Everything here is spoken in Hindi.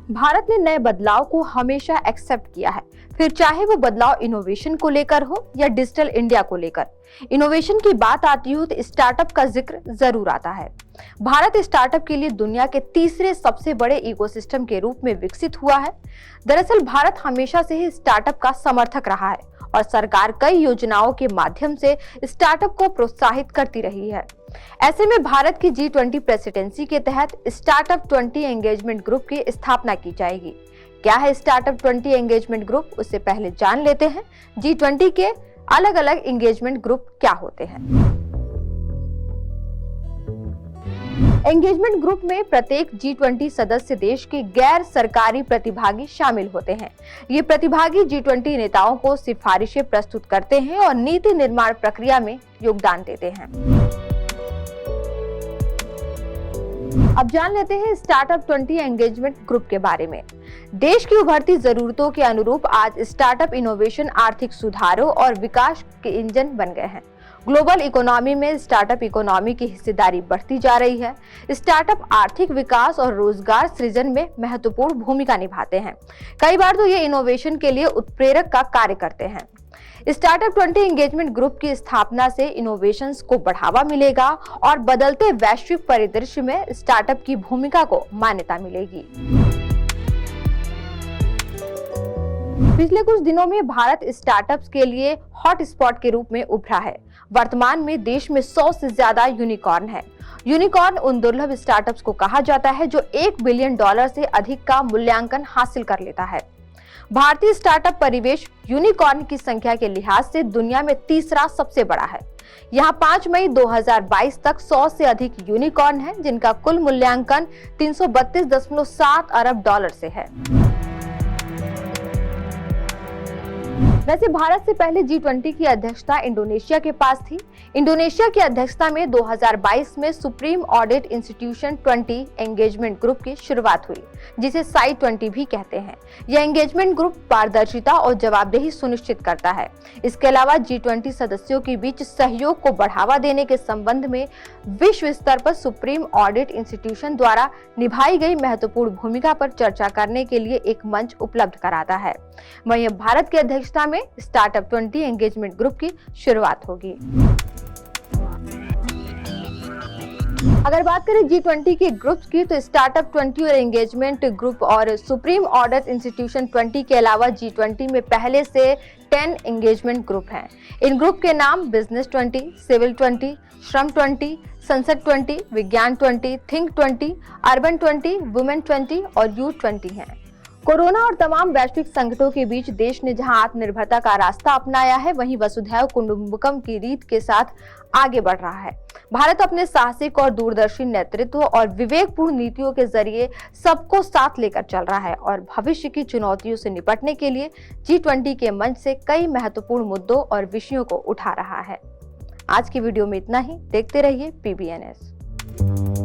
भारत ने नए बदलाव को हमेशा एक्सेप्ट किया है, फिर चाहे वो बदलाव इनोवेशन को लेकर हो या डिजिटल इंडिया को लेकर। इनोवेशन की बात आती हो तो स्टार्टअप का जिक्र जरूर आता है। भारत स्टार्टअप के लिए दुनिया के तीसरे सबसे बड़े इकोसिस्टम के रूप में विकसित हुआ है। दरअसल भारत हमेशा से ही स्टार्टअप का समर्थक रहा है और सरकार कई योजनाओं के माध्यम से स्टार्टअप को प्रोत्साहित करती रही है। ऐसे में भारत की G20 प्रेसिडेंसी के तहत स्टार्टअप 20 एंगेजमेंट ग्रुप की स्थापना की जाएगी। क्या है स्टार्टअप 20 एंगेजमेंट ग्रुप, उससे पहले जान लेते हैं G20 के अलग अलग एंगेजमेंट ग्रुप क्या होते हैं। एंगेजमेंट ग्रुप में प्रत्येक G20 सदस्य देश के गैर सरकारी प्रतिभागी शामिल होते हैं। ये प्रतिभागी G20 नेताओं को सिफारिशें प्रस्तुत करते हैं और नीति निर्माण प्रक्रिया में योगदान देते हैं। अब जान लेते हैं स्टार्टअप 20 एंगेजमेंट ग्रुप के बारे में। देश की उभरती जरूरतों के अनुरूप आज स्टार्टअप इनोवेशन आर्थिक सुधारों और विकास के इंजन बन गए हैं। ग्लोबल इकोनॉमी में स्टार्टअप इकोनॉमी की हिस्सेदारी बढ़ती जा रही है। स्टार्टअप आर्थिक विकास और रोजगार सृजन में महत्वपूर्ण भूमिका निभाते हैं। कई बार तो ये इनोवेशन के लिए उत्प्रेरक का कार्य करते हैं। स्टार्टअप 20 एंगेजमेंट ग्रुप की स्थापना से इनोवेशंस को बढ़ावा मिलेगा और बदलते वैश्विक परिदृश्य में स्टार्टअप की भूमिका को मान्यता मिलेगी। पिछले कुछ दिनों में भारत स्टार्टअप्स के लिए हॉट स्पॉट के रूप में उभरा है। वर्तमान में देश में 100 से ज्यादा यूनिकॉर्न है। यूनिकॉर्न उन दुर्लभ स्टार्टअप्स को कहा जाता है जो $1 बिलियन से अधिक का मूल्यांकन हासिल कर लेता है। भारतीय स्टार्टअप परिवेश यूनिकॉर्न की संख्या के लिहाज से दुनिया में तीसरा सबसे बड़ा है। यहाँ 5 मई 2022 तक 100 से अधिक यूनिकॉर्न है, जिनका कुल मूल्यांकन $332.7 अरब से है। वैसे भारत से पहले G20 की अध्यक्षता इंडोनेशिया के पास थी। इंडोनेशिया की अध्यक्षता में 2022 में supreme audit institution 20 engagement group की शुरुआत हुई, जिसे साई 20 भी कहते हैं। यह एंगेजमेंट ग्रुप पारदर्शिता और जवाबदेही सुनिश्चित करता है। इसके अलावा G20 सदस्यों के बीच सहयोग को बढ़ावा देने के संबंध में विश्व स्तर पर सुप्रीम ऑडिट इंस्टीट्यूशन द्वारा निभाई गई महत्वपूर्ण भूमिका पर चर्चा करने के लिए एक मंच उपलब्ध कराता है। वहीं भारत की अध्यक्षता में स्टार्टअप 20 एंगेजमेंट ग्रुप की शुरुआत होगी। अगर बात करें G20 के ग्रुप्स की, तो स्टार्टअप 20 और एंगेजमेंट ग्रुप और सुप्रीम ऑडिट इंस्टीट्यूशन 20 के अलावा G20 में पहले से 10 एंगेजमेंट ग्रुप हैं। इन ग्रुप के नाम बिजनेस 20, सिविल 20, श्रम 20, संसद 20, विज्ञान 20, थिंक 20, अर्बन 20, वुमेन 20 और यूथ 20 हैं। कोरोना और तमाम वैश्विक संकटों के बीच देश ने जहां आत्मनिर्भरता का रास्ता अपनाया है, वहीं वसुधैव कुटुंबकम की रीत के साथ आगे बढ़ रहा है। भारत अपने साहसिक और दूरदर्शी नेतृत्व और विवेकपूर्ण नीतियों के जरिए सबको साथ लेकर चल रहा है और भविष्य की चुनौतियों से निपटने के लिए G20 के मंच से कई महत्वपूर्ण मुद्दों और विषयों को उठा रहा है। आज की वीडियो में इतना ही। देखते रहिए PBNS।